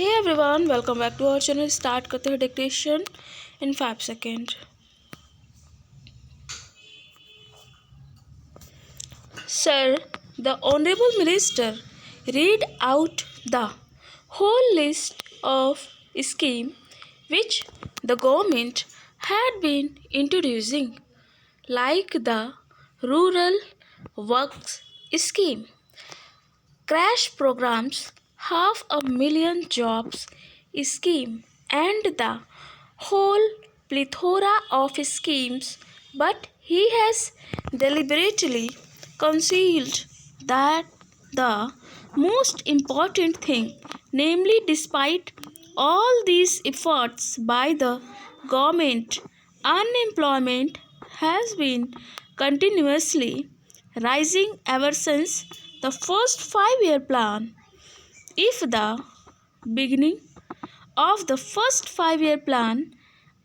Hey everyone, welcome back to our channel. Start करते हैं dictation in 5 seconds. Sir, the Honorable Minister read out the whole list of scheme which the government had been introducing, like the Rural Works Scheme, crash programs, 500,000 jobs scheme, and the whole plethora of schemes, but he has deliberately concealed that the most important thing, namely, despite all these efforts by the government, unemployment has been continuously rising ever since the first 5 year plan. If the beginning of the first 5 year plan,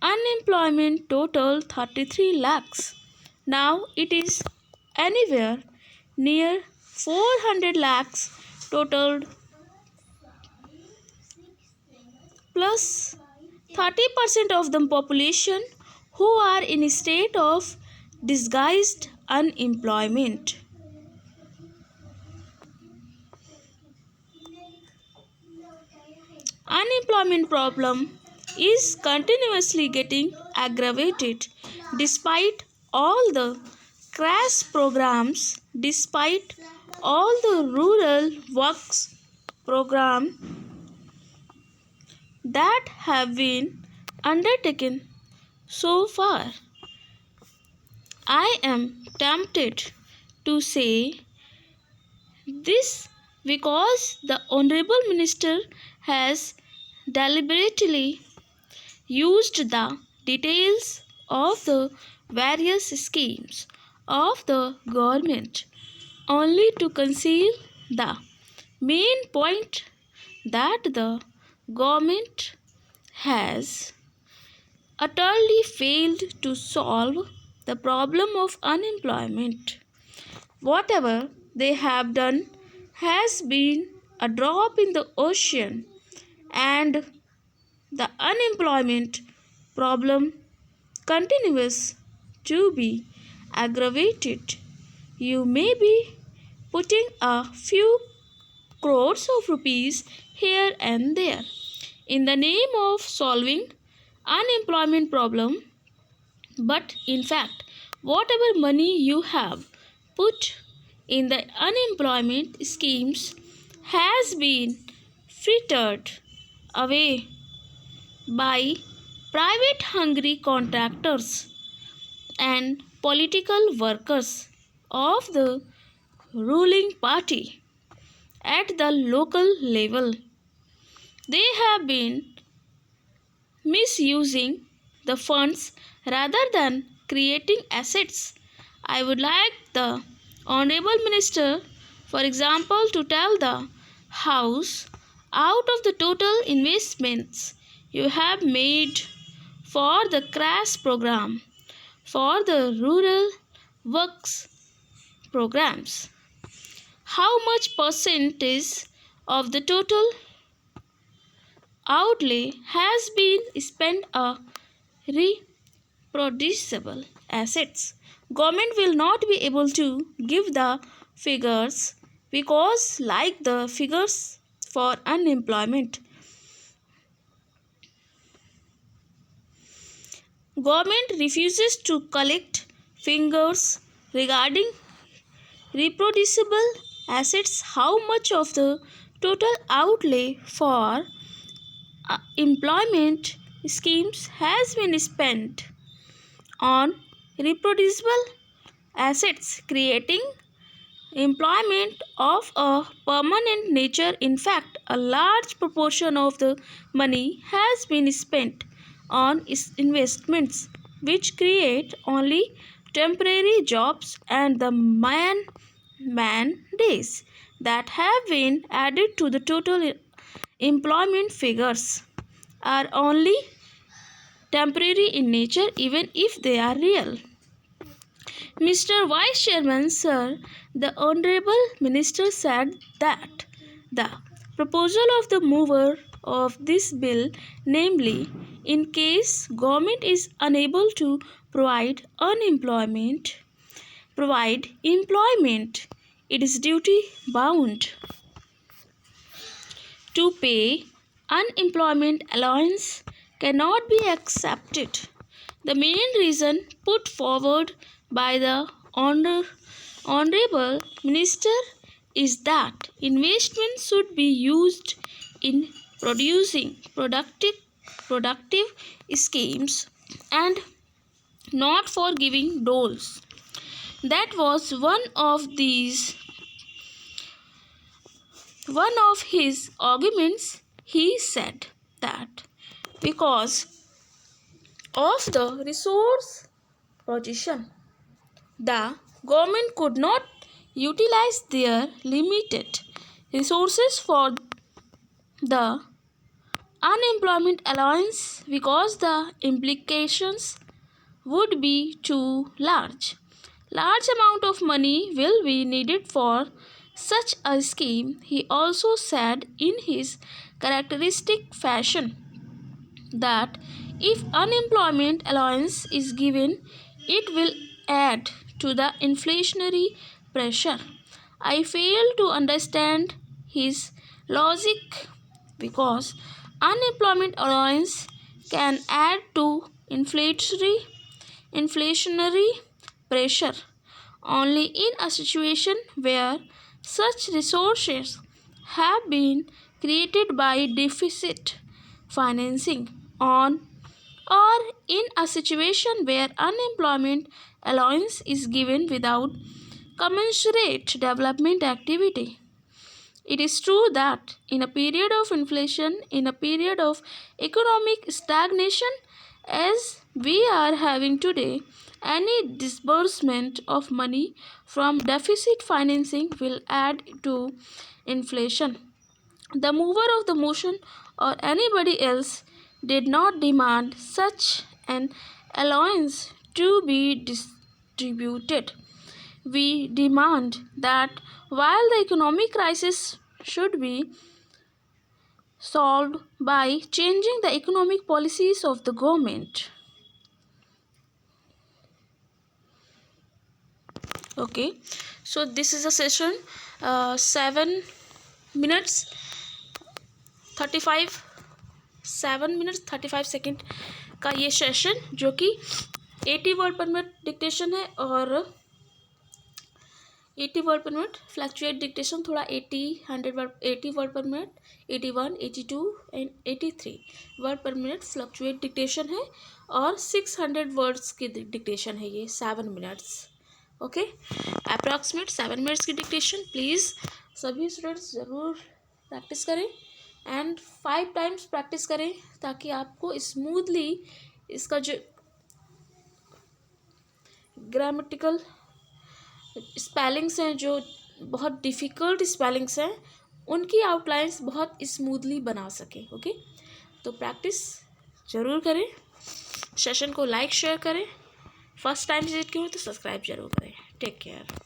unemployment totaled 33 lakhs. Now it is anywhere near 400 lakhs totaled, plus 30% of the population who are in a state of disguised unemployment. Unemployment problem is continuously getting aggravated despite all the crash programs, despite all the rural works program that have been undertaken so far. I am tempted to say this because the Honorable Minister has deliberately used the details of the various schemes of the government only to conceal the main point, that the government has utterly failed to solve the problem of unemployment. Whatever they have done has been a drop in the ocean, and the unemployment problem continues to be aggravated. You may be putting a few crores of rupees here and there in the name of solving unemployment problem, but in fact whatever money you have put in the unemployment schemes has been frittered away by private hungry contractors and political workers of the ruling party at the local level. They have been misusing the funds rather than creating assets. I would like the Honorable Minister, for example, to tell the House, out of the total investments you have made for the crash program, for the rural works programs, how much percentage of the total outlay has been spent on reproducible assets? Government will not be able to give the figures because, like the figures for unemployment, government refuses to collect figures regarding reproducible assets. How much of the total outlay for employment schemes has been spent on reproducible assets, creating employment of a permanent nature? In fact, a large proportion of the money has been spent on investments which create only temporary jobs, and the man days that have been added to the total employment figures are only temporary in nature, even if they are real. Mr. Vice Chairman, sir, the Honorable Minister said that the proposal of the mover of this bill, namely, in case government is unable to provide employment, it is duty bound to pay unemployment allowance cannot be accepted. The main reason put forward by the Honorable Minister is that investment should be used in producing productive schemes and not for giving doles. That was one of his arguments. He said that because of the resource position, the government could not utilize their limited resources for the unemployment allowance because the implications would be too large. Large amount of money will be needed for such a scheme. He also said in his characteristic fashion that if unemployment allowance is given, it will add to the inflationary pressure. I fail to understand his logic because unemployment allowance can add to inflationary pressure only in a situation where such resources have been created by deficit financing on or in a situation where unemployment allowance is given without commensurate development activity. It is true that in a period of inflation, in a period of economic stagnation, as we are having today, any disbursement of money from deficit financing will add to inflation. The mover of the motion or anybody else did not demand such an allowance to be distributed. We demand that while the economic crisis should be solved by changing the economic policies of the government. Okay, so this is a session 7 minutes 35 second का ये session जो कि 80 word पर minute dictation है और 80 word पर minute fluctuate dictation थोड़ा 80 word पर मिनट 81 82 एंड 83 वर्ड पर मिनट फ्लक्चुएट डिक्टेशन है और 600 वर्ड्स की डिक्टेशन है ये 7 मिनट्स ओके अप्रॉक्सीमेट 7 मिनट्स की डिक्टेशन प्लीज़ सभी स्टूडेंट्स ज़रूर प्रैक्टिस करें एंड 5 टाइम्स प्रैक्टिस करें ताकि आपको स्मूथली इसका जो ग्रामेटिकल स्पेलिंग्स हैं जो बहुत डिफ़िकल्ट स्पेलिंग्स हैं उनकी आउटलाइंस बहुत स्मूथली बना सकें ओके तो प्रैक्टिस ज़रूर करें सेशन को लाइक शेयर करें फर्स्ट टाइम विजिट की हो तो सब्सक्राइब जरूर करें टेक केयर